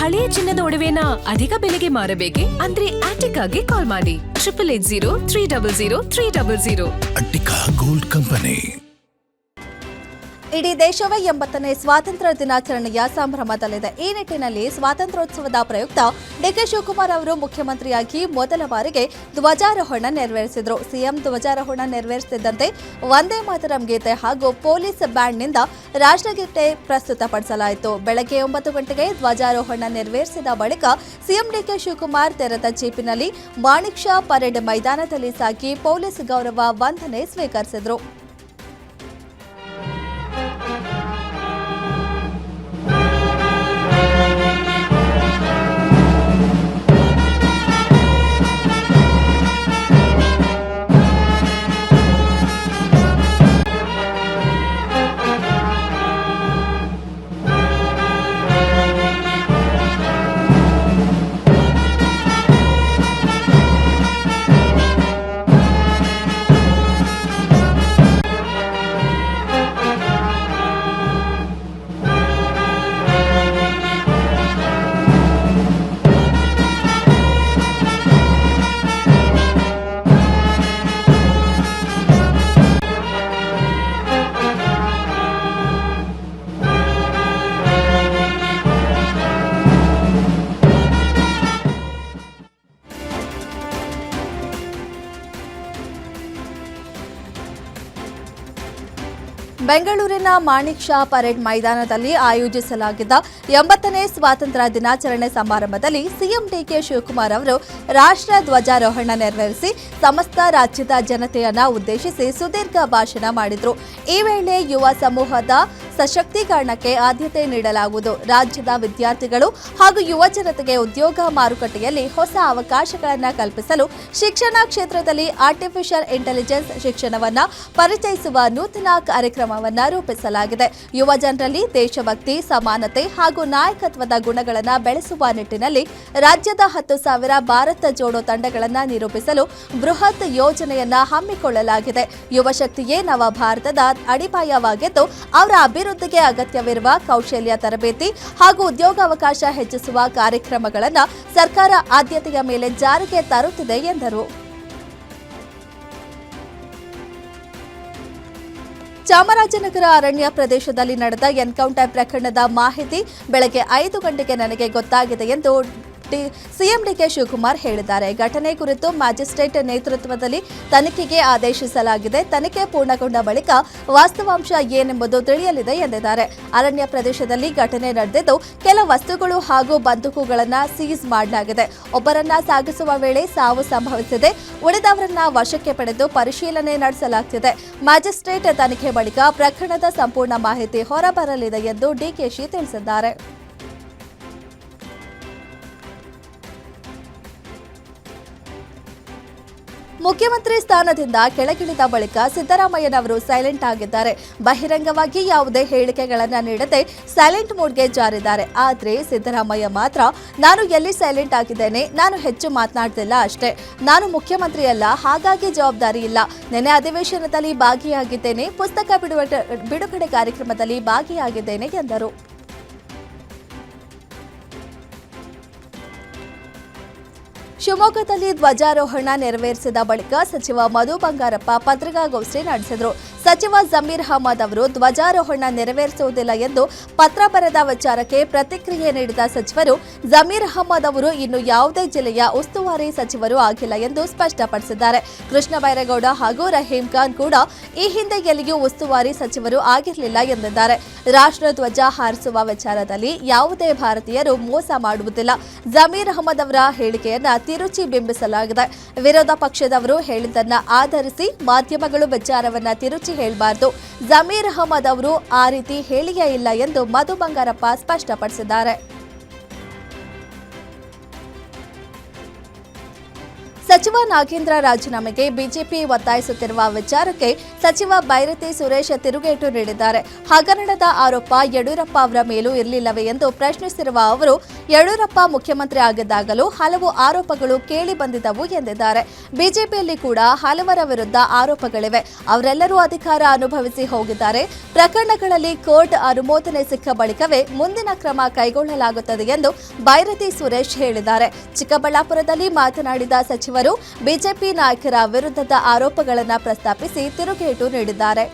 ಹಳೆಯ ಚಿನ್ನದ ಒಡವೆನ ಅಧಿಕ ಬೆಲೆಗೆ ಮಾರಬೇಕೆ? ಅಂದ್ರೆ ಆಟಿಕಾಗೆ ಕಾಲ್ ಮಾಡಿ 8880300300. Attica gold company. ಇಡೀ ದೇಶವೇ 80ನೇ ಸ್ವಾತಂತ್ರ್ಯ ದಿನಾಚರಣೆಯ ಸಂಭ್ರಮದಲ್ಲಿದೆ. ಈ ನಿಟ್ಟಿನಲ್ಲಿ ಸ್ವಾತಂತ್ರ್ಯೋತ್ಸವದ ಪ್ರಯುಕ್ತ ಡಿಕೆ ಶಿವಕುಮಾರ್ ಅವರು ಮುಖ್ಯಮಂತ್ರಿಯಾಗಿ ಮೊದಲ ಬಾರಿಗೆ ಧ್ವಜಾರೋಹಣ ನೆರವೇರಿಸಿದರು. ಸಿಎಂ ಧ್ವಜಾರೋಹಣ ನೆರವೇರಿಸುತ್ತಿದ್ದಂತೆ ವಂದೇ ಮಾತರಂ ಗೀತೆ ಹಾಗೂ ಪೊಲೀಸ್ ಬ್ಯಾಂಡ್ನಿಂದ ರಾಷ್ಟ್ರಗೀತೆ ಪ್ರಸ್ತುತಪಡಿಸಲಾಯಿತು. ಬೆಳಗ್ಗೆ 9 ಗಂಟೆಗೆ ಧ್ವಜಾರೋಹಣ ನೆರವೇರಿಸಿದ ಬಳಿಕ ಸಿಎಂ ಡಿಕೆ ಶಿವಕುಮಾರ್ ತೆರೆದ ಜೀಪಿನಲ್ಲಿ ಮಾಣಿಕ್ ಷಾ ಪರೇಡ್ ಮೈದಾನದಲ್ಲಿ ಸಾಗಿ ಪೊಲೀಸ್ ಗೌರವ ವಂದನೆ ಸ್ವೀಕರಿಸಿದರು. ಬೆಂಗಳೂರಿನ ಮಾಣಿಕ್ ಷಾ ಪರೇಡ್ ಮೈದಾನದಲ್ಲಿ ಆಯೋಜಿಸಲಾಗಿದ್ದ 80ನೇ ಸ್ವಾತಂತ್ರ್ಯ ದಿನಾಚರಣೆ ಸಮಾರಂಭದಲ್ಲಿ ಸಿಎಂ ಡಿಕೆ ಶಿವಕುಮಾರ್ ಅವರು ರಾಷ್ಟ್ರ ಧ್ವಜಾರೋಹಣ ನೆರವೇರಿಸಿ ಸಮಸ್ತ ರಾಜ್ಯದ ಜನತೆಯನ್ನ ಉದ್ದೇಶಿಸಿ ಸುದೀರ್ಘ ಭಾಷಣ ಮಾಡಿದರು. ಈ ವೇಳೆ ಯುವ ಸಮೂಹದ ಸಶಕ್ತೀಕರಣಕ್ಕೆ ಆದ್ಯತೆ ನೀಡಲಾಗುವುದು. ರಾಜ್ಯದ ವಿದ್ಯಾರ್ಥಿಗಳು ಹಾಗೂ ಯುವ ಜನತೆಗೆ ಉದ್ಯೋಗ ಮಾರುಕಟ್ಟೆಯಲ್ಲಿ ಹೊಸ ಅವಕಾಶಗಳನ್ನು ಕಲ್ಪಿಸಲು ಶಿಕ್ಷಣ ಕ್ಷೇತ್ರದಲ್ಲಿ ಆರ್ಟಿಫಿಷಿಯಲ್ ಇಂಟೆಲಿಜೆನ್ಸ್ ಶಿಕ್ಷಣವನ್ನು ಪರಿಚಯಿಸುವ ನೂತನ ಕಾರ್ಯಕ್ರಮವನ್ನು ರೂಪಿಸಲಾಗಿದೆ. ಯುವ ಜನರಲ್ಲಿ ದೇಶಭಕ್ತಿ, ಸಮಾನತೆ ಹಾಗೂ ನಾಯಕತ್ವದ ಗುಣಗಳನ್ನು ಬೆಳೆಸುವ ನಿಟ್ಟಿನಲ್ಲಿ ರಾಜ್ಯದ 10,000 ಭಾರತ ಜೋಡೋ ತಂಡಗಳನ್ನು ನಿರೂಪಿಸಲು ಬೃಹತ್ ಯೋಜನೆಯನ್ನ ಹಮ್ಮಿಕೊಳ್ಳಲಾಗಿದೆ. ಯುವ ಶಕ್ತಿಯೇ ನವ ಭಾರತದ ಅಡಿಪಾಯವಾಗಿದ್ದು ಅವರ ಅಭಿವೃದ್ಧಿಗೆ ಅಗತ್ಯವಿರುವ ಕೌಶಲ್ಯ ತರಬೇತಿ ಹಾಗೂ ಉದ್ಯೋಗಾವಕಾಶ ಹೆಚ್ಚಿಸುವ ಕಾರ್ಯಕ್ರಮಗಳನ್ನು ಸರ್ಕಾರ ಆದ್ಯತೆಯ ಮೇಲೆ ಜಾರಿಗೆ ತರುತ್ತಿದೆ ಎಂದರು. ಚಾಮರಾಜನಗರ ಅರಣ್ಯ ಪ್ರದೇಶದಲ್ಲಿ ನಡೆದ ಎನ್ಕೌಂಟರ್ ಪ್ರಕರಣದ ಮಾಹಿತಿ ಬೆಳಗ್ಗೆ 5 ಗಂಟೆಗೆ ನನಗೆ ಗೊತ್ತಾಗಿದೆ ಎಂದು ಸಿಎಂ ಡಿಕೆ ಶಿವಕುಮಾರ್ ಹೇಳಿದ್ದಾರೆ. ಘಟನೆ ಕುರಿತು ಮ್ಯಾಜಿಸ್ಟ್ರೇಟ್ ನೇತೃತ್ವದಲ್ಲಿ ತನಿಖೆಗೆ ಆದೇಶಿಸಲಾಗಿದೆ. ತನಿಖೆ ಪೂರ್ಣಗೊಂಡ ಬಳಿಕ ವಾಸ್ತವಾಂಶ ಏನೆಂಬುದು ತಿಳಿಯಲಿದೆ ಎಂದಿದ್ದಾರೆ. ಅರಣ್ಯ ಪ್ರದೇಶದಲ್ಲಿ ಘಟನೆ ನಡೆದಿದ್ದು ಕೆಲ ವಸ್ತುಗಳು ಹಾಗೂ ಬಂದೂಕುಗಳನ್ನು ಸೀಸ್ ಮಾಡಲಾಗಿದೆ. ಒಬ್ಬರನ್ನ ಸಾಗಿಸುವ ವೇಳೆ ಸಾವು ಸಂಭವಿಸಿದೆ. ಉಳಿದವರನ್ನ ವಶಕ್ಕೆ ಪಡೆದು ಪರಿಶೀಲನೆ ನಡೆಸಲಾಗುತ್ತಿದೆ. ಮ್ಯಾಜಿಸ್ಟ್ರೇಟ್ ತನಿಖೆ ಬಳಿಕ ಪ್ರಕರಣದ ಸಂಪೂರ್ಣ ಮಾಹಿತಿ ಹೊರಬರಲಿದೆ ಎಂದು ಡಿಕೆಶಿ ತಿಳಿಸಿದ್ದಾರೆ. ಮುಖ್ಯಮಂತ್ರಿ ಸ್ಥಾನದಿಂದ ಕೆಳಗಿಳಿದ ಬಳಿಕ ಸಿದ್ದರಾಮಯ್ಯನವರು ಸೈಲೆಂಟ್ ಆಗಿದ್ದಾರೆ. ಬಹಿರಂಗವಾಗಿ ಯಾವುದೇ ಹೇಳಿಕೆಗಳನ್ನು ನೀಡದೆ ಸೈಲೆಂಟ್ ಮೋಡ್ಗೆ ಜಾರಿದ್ದಾರೆ. ಆದರೆ ಸಿದ್ದರಾಮಯ್ಯ ಮಾತ್ರ ನಾನು ಎಲ್ಲಿ ಸೈಲೆಂಟ್ ಆಗಿದ್ದೇನೆ, ನಾನು ಹೆಚ್ಚು ಮಾತನಾಡ್ತಿಲ್ಲ ಅಷ್ಟೇ, ನಾನು ಮುಖ್ಯಮಂತ್ರಿ ಅಲ್ಲ, ಹಾಗಾಗಿ ಜವಾಬ್ದಾರಿ ಇಲ್ಲ. ನೆನೆ ಅಧಿವೇಶನದಲ್ಲಿ ಭಾಗಿಯಾಗಿದ್ದೇನೆ, ಪುಸ್ತಕ ಬಿಡುಗಡೆ ಕಾರ್ಯಕ್ರಮದಲ್ಲಿ ಭಾಗಿಯಾಗಿದ್ದೇನೆ ಎಂದರು. ಶಿವಮೊಗ್ಗದಲ್ಲಿ ಧ್ವಜಾರೋಹಣ ನೆರವೇರಿಸಿದ ಬಳಿಕ ಸಚಿವ ಮಧು ಬಂಗಾರಪ್ಪ ಪತ್ರಿಕಾಗೋಷ್ಠಿ ನಡೆಸಿದರು. ಸಚಿವ ಜಮೀರ್ ಅಹಮದ್ ಅವರು ಧ್ವಜಾರೋಹಣ ನೆರವೇರಿಸುವುದಿಲ್ಲ ಎಂದು ಪತ್ರ ಬರೆದ ವಿಚಾರಕ್ಕೆ ಪ್ರತಿಕ್ರಿಯೆ ನೀಡಿದ ಸಚಿವರು, ಜಮೀರ್ ಅಹಮದ್ ಅವರು ಇನ್ನು ಯಾವುದೇ ಜಿಲ್ಲೆಯ ಉಸ್ತುವಾರಿ ಸಚಿವರು ಆಗಿಲ್ಲ ಎಂದು ಸ್ಪಷ್ಟಪಡಿಸಿದ್ದಾರೆ. ಕೃಷ್ಣ ಬೈರೇಗೌಡ ಹಾಗೂ ರಹೀಂ ಖಾನ್ ಕೂಡ ಈ ಹಿಂದೆ ಎಲ್ಲಿಯೂ ಉಸ್ತುವಾರಿ ಸಚಿವರು ಆಗಿರಲಿಲ್ಲ ಎಂದಿದ್ದಾರೆ. ರಾಷ್ಟ್ರ ಧ್ವಜ ಹಾರಿಸುವ ವಿಚಾರದಲ್ಲಿ ಯಾವುದೇ ಭಾರತೀಯರು ಮೋಸ ಮಾಡುವುದಿಲ್ಲ. ಜಮೀರ್ ಅಹಮದ್ ಅವರ ಹೇಳಿಕೆಯನ್ನ ತಿರುಚಿ ಬಿಂಬಿಸಲಾಗಿದೆ. ವಿರೋಧ ಪಕ್ಷದವರು ಹೇಳಿದ್ದನ್ನ ಆಧರಿಸಿ ಮಾಧ್ಯಮಗಳು ವಿಚಾರವನ್ನ ತಿರುಚಿ ಹೇಳಬಾರದು. ಜಮೀರ್ ಅಹಮದ್ ಅವರು ಆ ರೀತಿ ಹೇಳಿಯೇ ಇಲ್ಲ ಎಂದು ಮಧು ಬಂಗಾರಪ್ಪ ಸ್ಪಷ್ಟಪಡಿಸಿದ್ದಾರೆ. ಸಚಿವ ನಾಗೇಂದ್ರ ರಾಜೀನಾಮೆಗೆ ಬಿಜೆಪಿ ಒತ್ತಾಯಿಸುತ್ತಿರುವ ವಿಚಾರಕ್ಕೆ ಸಚಿವ ಬೈರತಿ ಸುರೇಶ್ ತಿರುಗೇಟು ನೀಡಿದ್ದಾರೆ. ಹಗರಣದ ಆರೋಪ ಯಡಿಯೂರಪ್ಪ ಅವರ ಮೇಲೂ ಇರಲಿಲ್ಲವೇ ಎಂದು ಪ್ರಶ್ನಿಸಿರುವ ಅವರು, ಯಡಿಯೂರಪ್ಪ ಮುಖ್ಯಮಂತ್ರಿ ಆಗಿದ್ದಾಗಲೂ ಹಲವು ಆರೋಪಗಳು ಕೇಳಿ ಬಂದಿದ್ದವು ಎಂದಿದ್ದಾರೆ. ಬಿಜೆಪಿಯಲ್ಲಿ ಕೂಡ ಹಲವರ ವಿರುದ್ಧ ಆರೋಪಗಳಿವೆ. ಅವರೆಲ್ಲರೂ ಅಧಿಕಾರ ಅನುಭವಿಸಿ ಹೋಗಿದ್ದಾರೆ. ಪ್ರಕರಣಗಳಲ್ಲಿ ಕೋರ್ಟ್ ಅನುಮೋದನೆ ಸಿಕ್ಕ ಬಳಿಕವೇ ಮುಂದಿನ ಕ್ರಮ ಕೈಗೊಳ್ಳಲಾಗುತ್ತದೆ ಎಂದು ಬೈರತಿ ಸುರೇಶ್ ಹೇಳಿದ್ದಾರೆ. ಚಿಕ್ಕಬಳ್ಳಾಪುರದಲ್ಲಿ ಮಾತನಾಡಿದ ಸಚಿವರು ಬಿಜೆಪಿ ನಾಯಕರ ವಿರುದ್ಧದ ಆರೋಪಗಳನ್ನು ಪ್ರಸ್ತಾಪಿಸಿ ತಿರುಗೇಟು ನೀಡಿದ್ದಾರೆ.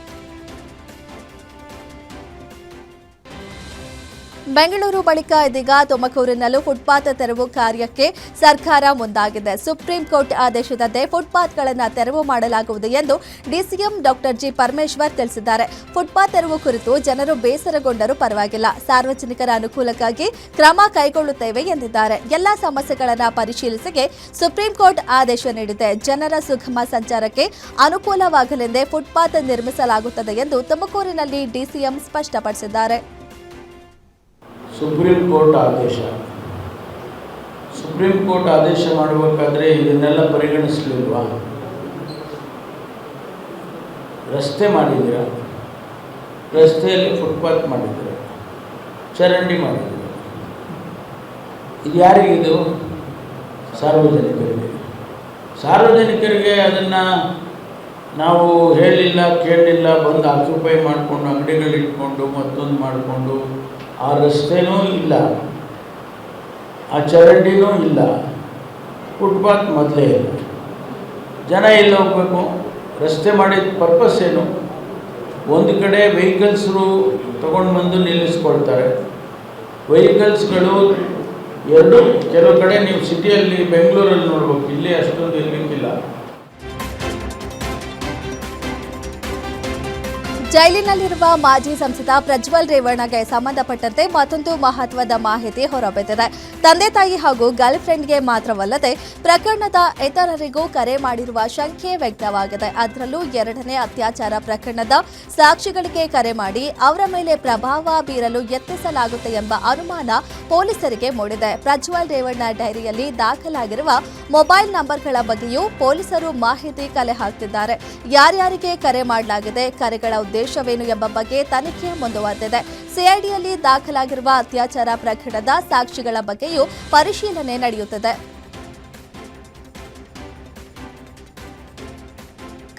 ಬೆಂಗಳೂರು ಬಳಿಕ ಇದೀಗ ತುಮಕೂರಿನಲ್ಲೂ ಫುಟ್ಪಾತ್ ತೆರವು ಕಾರ್ಯಕ್ಕೆ ಸರ್ಕಾರ ಮುಂದಾಗಿದೆ. ಸುಪ್ರೀಂ ಕೋರ್ಟ್ ಆದೇಶದಂತೆ ಫುಟ್ಪಾತ್ಗಳನ್ನು ತೆರವು ಮಾಡಲಾಗುವುದು ಎಂದು ಡಿಸಿಎಂ ಡಾಕ್ಟರ್ ಜಿ ಪರಮೇಶ್ವರ್ ತಿಳಿಸಿದ್ದಾರೆ. ಫುಟ್ಪಾತ್ ತೆರವು ಕುರಿತು ಜನರು ಬೇಸರಗೊಂಡರೂ ಪರವಾಗಿಲ್ಲ, ಸಾರ್ವಜನಿಕರ ಅನುಕೂಲಕ್ಕಾಗಿ ಕ್ರಮ ಕೈಗೊಳ್ಳುತ್ತೇವೆ ಎಂದಿದ್ದಾರೆ. ಎಲ್ಲಾ ಸಮಸ್ಯೆಗಳನ್ನು ಪರಿಶೀಲಿಸಿಗೆ ಸುಪ್ರೀಂ ಕೋರ್ಟ್ ಆದೇಶ ನೀಡಿದೆ. ಜನರ ಸುಗಮ ಸಂಚಾರಕ್ಕೆ ಅನುಕೂಲವಾಗಲೆಂದೇ ಫುಟ್ಪಾತ್ ನಿರ್ಮಿಸಲಾಗುತ್ತದೆ ಎಂದು ತುಮಕೂರಿನಲ್ಲಿ ಡಿಸಿಎಂ ಸ್ಪಷ್ಟಪಡಿಸಿದ್ದಾರೆ. ಸುಪ್ರೀಂ ಕೋರ್ಟ್ ಆದೇಶ ಮಾಡಬೇಕಾದ್ರೆ ಇದನ್ನೆಲ್ಲ ಪರಿಗಣಿಸಲಿಲ್ವಾ? ರಸ್ತೆ ಮಾಡಿದ್ದೀರ, ರಸ್ತೆಯಲ್ಲಿ ಫುಟ್ಪಾತ್ ಮಾಡಿದ್ದೀರ, ಚರಂಡಿ ಮಾಡಿದ್ದೀರ. ಇದು ಯಾರಿಗಿದು? ಸಾರ್ವಜನಿಕರಿಗೆ ಅದನ್ನು ನಾವು ಹೇಳಿಲ್ಲ ಕೇಳಲಿಲ್ಲ, ಬಂದು ಆಕ್ಯುಪೈ ಮಾಡಿಕೊಂಡು ಅಂಗಡಿಗಳಿಟ್ಕೊಂಡು ಮತ್ತೊಂದು ಮಾಡಿಕೊಂಡು ಆ ರಸ್ತೆನೂ ಇಲ್ಲ, ಆ ಚರಂಡಿನೂ ಇಲ್ಲ, ಫುಟ್ಪಾತ್ ಮೊದಲೇ ಇಲ್ಲ. ಜನ ಎಲ್ಲಿ ಹೋಗಬೇಕು? ರಸ್ತೆ ಮಾಡಿದ ಪರ್ಪಸ್ ಏನು? ಒಂದು ಕಡೆ ವೆಹಿಕಲ್ಸ್ರು ತೊಗೊಂಡು ಬಂದು ನಿಲ್ಲಿಸ್ಕೊಳ್ತಾರೆ. ವೆಹಿಕಲ್ಸ್ಗಳು ಎರಡು ಕೆಲವು ಕಡೆ ನೀವು ಸಿಟಿಯಲ್ಲಿ ಬೆಂಗಳೂರಲ್ಲಿ ನೋಡ್ಬೇಕು, ಇಲ್ಲಿ ಅಷ್ಟೊಂದು ಇರಲಿಕ್ಕಿಲ್ಲ. ಜೈಲಿನಲ್ಲಿರುವ ಮಾಜಿ ಸಂಸದ ಪ್ರಜ್ವಲ್ ರೇವಣ್ಣಗೆ ಸಂಬಂಧಪಟ್ಟಂತೆ ಮತ್ತೊಂದು ಮಹತ್ವದ ಮಾಹಿತಿ ಹೊರಬಿದ್ದಿದೆ. ತಂದೆ ತಾಯಿ ಹಾಗೂ ಗರ್ಲ್ ಫ್ರೆಂಡ್ಗೆ ಮಾತ್ರವಲ್ಲದೆ ಪ್ರಕರಣದ ಇತರರಿಗೂ ಕರೆ ಮಾಡಿರುವ ಶಂಕೆ ವ್ಯಕ್ತವಾಗಿದೆ. ಅದರಲ್ಲೂ 2ನೇ ಅತ್ಯಾಚಾರ ಪ್ರಕರಣದ ಸಾಕ್ಷಿಗಳಿಗೆ ಕರೆ ಮಾಡಿ ಅವರ ಮೇಲೆ ಪ್ರಭಾವ ಬೀರಲು ಯತ್ನಿಸಲಾಗುತ್ತೆ ಎಂಬ ಅನುಮಾನ ಪೊಲೀಸರಿಗೆ ಮೂಡಿದೆ. ಪ್ರಜ್ವಲ್ ರೇವಣ್ಣ ಡೈರಿಯಲ್ಲಿ ದಾಖಲಾಗಿರುವ ಮೊಬೈಲ್ ನಂಬರ್ಗಳ ಬಗ್ಗೆಯೂ ಪೊಲೀಸರು ಮಾಹಿತಿ ಕಲೆ ಹಾಕ್ತಿದ್ದಾರೆ. ಯಾರ್ಯಾರಿಗೆ ಕರೆ ಮಾಡಲಾಗಿದೆ, ಕರೆಗಳ ಉದ್ದೇಶವೇನು ಎಂಬ ಬಗ್ಗೆ ತನಿಖೆ ಮುಂದುವರೆದಿದೆ. ಸಿಐಡಿಯಲ್ಲಿ ದಾಖಲಾಗಿರುವ ಅತ್ಯಾಚಾರ ಪ್ರಕರಣದ ಸಾಕ್ಷಿಗಳ ಬಗ್ಗೆಯೂ ಪರಿಶೀಲನೆ ನಡೆಯುತ್ತಿದೆ.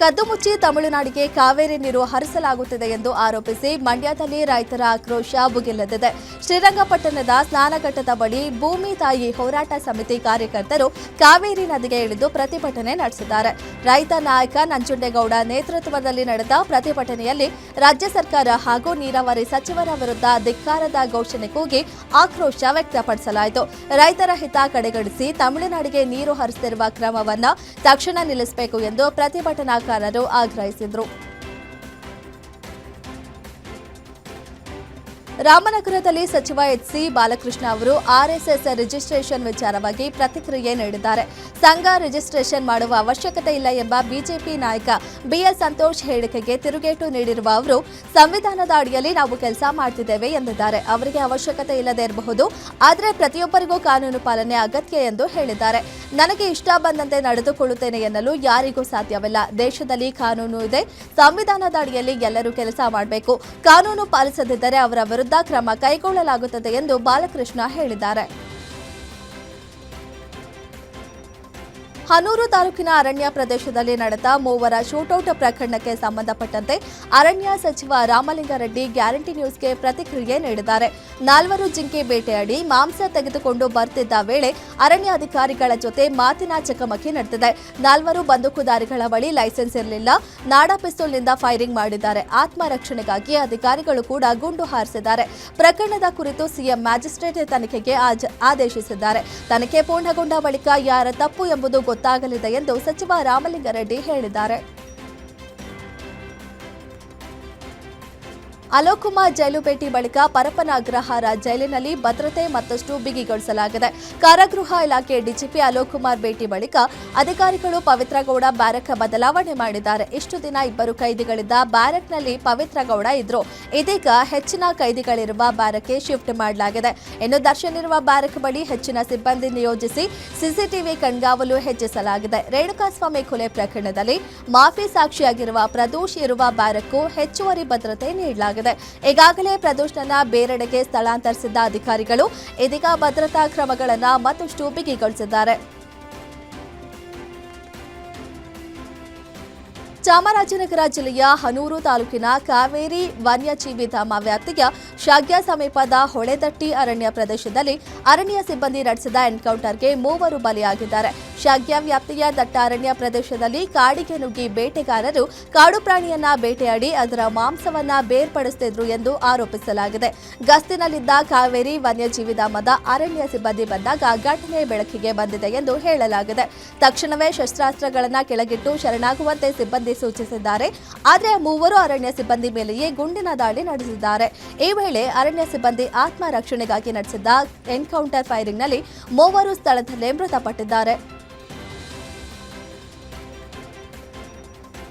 ಕದ್ದು ಮುಚ್ಚಿ ತಮಿಳುನಾಡಿಗೆ ಕಾವೇರಿ ನೀರು ಹರಿಸಲಾಗುತ್ತಿದೆ ಎಂದು ಆರೋಪಿಸಿ ಮಂಡ್ಯದಲ್ಲಿ ರೈತರ ಆಕ್ರೋಶ ಭುಗಿಲೆದ್ದಿದೆ. ಶ್ರೀರಂಗಪಟ್ಟಣದ ಸ್ನಾನಘಟ್ಟದ ಬಳಿ ಭೂಮಿ ತಾಯಿ ಹೋರಾಟ ಸಮಿತಿ ಕಾರ್ಯಕರ್ತರು ಕಾವೇರಿ ನದಿಗೆ ಇಳಿದು ಪ್ರತಿಭಟನೆ ನಡೆಸಿದ್ದಾರೆ. ರೈತ ನಾಯಕ ನಂಜುಂಡೇಗೌಡ ನೇತೃತ್ವದಲ್ಲಿ ನಡೆದ ಪ್ರತಿಭಟನೆಯಲ್ಲಿ ರಾಜ್ಯ ಸರ್ಕಾರ ಹಾಗೂ ನೀರಾವರಿ ಸಚಿವರ ವಿರುದ್ಧ ಧಿಕ್ಕಾರದ ಘೋಷಣೆ ಕೂಗಿ ಆಕ್ರೋಶ ವ್ಯಕ್ತಪಡಿಸಲಾಯಿತು. ರೈತರ ಹಿತ ಕಡೆಗಣಿಸಿ ತಮಿಳುನಾಡಿಗೆ ನೀರು ಹರಿಸುತ್ತಿರುವ ಕ್ರಮವನ್ನು ತಕ್ಷಣ ನಿಲ್ಲಿಸಬೇಕು ಎಂದು ಪ್ರತಿಭಟನಾಕಾರರು ಆಗ್ರಹಿಸಿದರು. ರಾಮನಗರದಲ್ಲಿ ಸಚಿವ ಎಚ್.ಸಿ. ಬಾಲಕೃಷ್ಣ ಅವರು ಆರ್ಎಸ್ಎಸ್ ರಿಜಿಸ್ಟ್ರೇಷನ್ ವಿಚಾರವಾಗಿ ಪ್ರತಿಕ್ರಿಯೆ ನೀಡಿದ್ದಾರೆ. ಸಂಘ ರಿಜಿಸ್ಟ್ರೇಷನ್ ಮಾಡುವ ಅವಶ್ಯಕತೆ ಇಲ್ಲ ಎಂಬ ಬಿಜೆಪಿ ನಾಯಕ ಬಿಎಲ್ ಸಂತೋಷ್ ಹೇಳಿಕೆಗೆ ತಿರುಗೇಟು ನೀಡಿರುವ ಅವರು, ಸಂವಿಧಾನದ ಅಡಿಯಲ್ಲಿ ನಾವು ಕೆಲಸ ಮಾಡ್ತಿದ್ದೇವೆ ಎಂದಿದ್ದಾರೆ. ಅವರಿಗೆ ಅವಶ್ಯಕತೆ ಇಲ್ಲದೆ ಇರಬಹುದು, ಆದರೆ ಪ್ರತಿಯೊಬ್ಬರಿಗೂ ಕಾನೂನು ಪಾಲನೆ ಅಗತ್ಯ ಎಂದು ಹೇಳಿದ್ದಾರೆ. ನನಗೆ ಇಷ್ಟ ಬಂದಂತೆ ನಡೆದುಕೊಳ್ಳುತ್ತೇನೆ ಎನ್ನಲು ಯಾರಿಗೂ ಸಾಧ್ಯವಿಲ್ಲ. ದೇಶದಲ್ಲಿ ಕಾನೂನು ಇದೆ. ಸಂವಿಧಾನದ ಅಡಿಯಲ್ಲಿ ಎಲ್ಲರೂ ಕೆಲಸ ಮಾಡಬೇಕು. ಕಾನೂನು ಪಾಲಿಸದಿದ್ದರೆ ಅವರ ವಿರುದ್ಧ ಕ್ರಮ ಕೈಗೊಳ್ಳಲಾಗುತ್ತದೆ ಎಂದು ಬಾಲಕೃಷ್ಣ ಹೇಳಿದ್ದಾರೆ. ಹನೂರು ತಾಲೂಕಿನ ಅರಣ್ಯ ಪ್ರದೇಶದಲ್ಲಿ ನಡೆದ 3 ಶೂಟೌಟ್ ಪ್ರಕರಣಕ್ಕೆ ಸಂಬಂಧಪಟ್ಟಂತೆ ಅರಣ್ಯ ಸಚಿವ ರಾಮಲಿಂಗಾರೆಡ್ಡಿ ಗ್ಯಾರಂಟಿ ನ್ಯೂಸ್ಗೆ ಪ್ರತಿಕ್ರಿಯೆ ನೀಡಿದ್ದಾರೆ. 4 ಜಿಂಕೆ ಬೇಟೆಯಾಡಿ ಮಾಂಸ ತೆಗೆದುಕೊಂಡು ಬರ್ತಿದ್ದ ವೇಳೆ ಅರಣ್ಯ ಅಧಿಕಾರಿಗಳ ಜೊತೆ ಮಾತಿನ ಚಕಮಕಿ ನಡೆದಿದೆ. 4 ಬಂದೂಕುದಾರಿಗಳ ಬಳಿ ಲೈಸೆನ್ಸ್ ಇರಲಿಲ್ಲ. ನಾಡಾ ಪಿಸ್ತೂಲ್ನಿಂದ ಫೈರಿಂಗ್ ಮಾಡಿದ್ದಾರೆ. ಆತ್ಮರಕ್ಷಣೆಗಾಗಿ ಅಧಿಕಾರಿಗಳು ಕೂಡ ಗುಂಡು ಹಾರಿಸಿದ್ದಾರೆ. ಪ್ರಕರಣದ ಕುರಿತು ಸಿಎಂ ಮ್ಯಾಜಿಸ್ಟ್ರೇಟ್ ತನಿಖೆಗೆ ಆದೇಶಿಸಿದ್ದಾರೆ. ತನಿಖೆ ಪೂರ್ಣಗೊಂಡ ಬಳಿಕ ಯಾರ ತಪ್ಪು ಎಂಬುದು ಗೊತ್ತಾಗಲಿದೆ ಎಂದು ಸಚಿವ ರಾಮಲಿಂಗಾರೆಡ್ಡಿ ಹೇಳಿದ್ದಾರೆ. ಅಲೋಕ್ ಕುಮಾರ್ ಜೈಲು ಭೇಟಿ ಬಳಿಕ ಪರಪ್ಪನ ಅಗ್ರಹಾರ ಜೈಲಿನಲ್ಲಿ ಭದ್ರತೆ ಮತ್ತಷ್ಟು ಬಿಗಿಗೊಳಿಸಲಾಗಿದೆ. ಕಾರಾಗೃಹ ಇಲಾಖೆ ಡಿಜಿಪಿ ಅಲೋಕ್ ಕುಮಾರ್ ಭೇಟಿ ಬಳಿಕ ಅಧಿಕಾರಿಗಳು ಪವಿತ್ರ ಗೌಡ ಬ್ಯಾರಕ್ ಬದಲಾವಣೆ ಮಾಡಿದ್ದಾರೆ. ಇಷ್ಟು ದಿನ ಇಬ್ಬರು ಕೈದಿಗಳಿದ್ದ ಬ್ಯಾರಕ್ನಲ್ಲಿ ಪವಿತ್ರ ಗೌಡ ಇದ್ರು. ಇದೀಗ ಹೆಚ್ಚಿನ ಕೈದಿಗಳಿರುವ ಬ್ಯಾರಕ್ಗೆ ಶಿಫ್ಟ್ ಮಾಡಲಾಗಿದೆ. ಇನ್ನು ದರ್ಶನ್ ಇರುವ ಬ್ಯಾರಕ್ ಬಳಿ ಹೆಚ್ಚಿನ ಸಿಬ್ಬಂದಿ ನಿಯೋಜಿಸಿ ಸಿಸಿಟಿವಿ ಕಣ್ಗಾವಲು ಹೆಚ್ಚಿಸಲಾಗಿದೆ. ರೇಣುಕಾಸ್ವಾಮಿ ಕೊಲೆ ಪ್ರಕರಣದಲ್ಲಿ ಮಾಫಿ ಸಾಕ್ಷಿಯಾಗಿರುವ ಪ್ರದೋಷ್ ಇರುವ ಬ್ಯಾರಕ್ಗೂ ಹೆಚ್ಚುವರಿ ಭದ್ರತೆ ನೀಡಲಾಗಿದೆ. ಈಗಾಗಲೇ ಪ್ರದೋಷ್ನನ್ನ ಬೇರೆಡೆಗೆ ಸ್ಥಳಾಂತರಿಸಿದ್ದ ಅಧಿಕಾರಿಗಳು ಇದೀಗ ಭದ್ರತಾ ಕ್ರಮಗಳನ್ನು ಮತ್ತಷ್ಟು ಬಿಗಿಗೊಳಿಸಿದ್ದಾರೆ. ಚಾಮರಾಜನಗರ ಜಿಲ್ಲೆಯ ಹನೂರು ತಾಲೂಕಿನ ಕಾವೇರಿ ವನ್ಯಜೀವಿ ಧಾಮ ವ್ಯಾಪ್ತಿಯ ಶಾಗ್ಯ ಸಮೀಪದ ಹೊಳೆದಟ್ಟಿ ಅರಣ್ಯ ಪ್ರದೇಶದಲ್ಲಿ ಅರಣ್ಯ ಸಿಬ್ಬಂದಿ ನಡೆಸಿದ ಎನ್ಕೌಂಟರ್ಗೆ 3 ಬಲಿಯಾಗಿದ್ದಾರೆ. ಶಾಗ್ಯ ವ್ಯಾಪ್ತಿಯ ದಟ್ಟ ಅರಣ್ಯ ಪ್ರದೇಶದಲ್ಲಿ ಕಾಡಿಗೆ ನುಗ್ಗಿ ಬೇಟೆಗಾರರು ಕಾಡು ಪ್ರಾಣಿಯನ್ನ ಬೇಟೆಯಾಡಿ ಅದರ ಮಾಂಸವನ್ನ ಬೇರ್ಪಡಿಸುತ್ತಿದ್ರು ಎಂದು ಆರೋಪಿಸಲಾಗಿದೆ. ಗಸ್ತಿನಲ್ಲಿದ್ದ ಕಾವೇರಿ ವನ್ಯಜೀವಿ ಧಾಮದ ಅರಣ್ಯ ಸಿಬ್ಬಂದಿ ಬಂದಾಗ ಘಟನೆ ಬೆಳಕಿಗೆ ಬಂದಿದೆ ಎಂದು ಹೇಳಲಾಗಿದೆ. ತಕ್ಷಣವೇ ಶಸ್ತ್ರಾಸ್ತ್ರಗಳನ್ನು ಕೆಳಗಿಟ್ಟು ಶರಣಾಗುವಂತೆ ಸಿಬ್ಬಂದಿ ಸೂಚಿಸಿದ್ದಾರೆ. ಆದರೆ 3 ಅರಣ್ಯ ಸಿಬ್ಬಂದಿ ಮೇಲೆಯೇ ಗುಂಡಿನ ದಾಳಿ ನಡೆಸಿದ್ದಾರೆ. ಈ ವೇಳೆ ಅರಣ್ಯ ಸಿಬ್ಬಂದಿ ಆತ್ಮರಕ್ಷಣೆಗಾಗಿ ನಡೆಸಿದ್ದ ಎನ್ಕೌಂಟರ್ ಫೈರಿಂಗ್ನಲ್ಲಿ 3 ಸ್ಥಳದಲ್ಲೇ ಮೃತಪಟ್ಟಿದ್ದಾರೆ.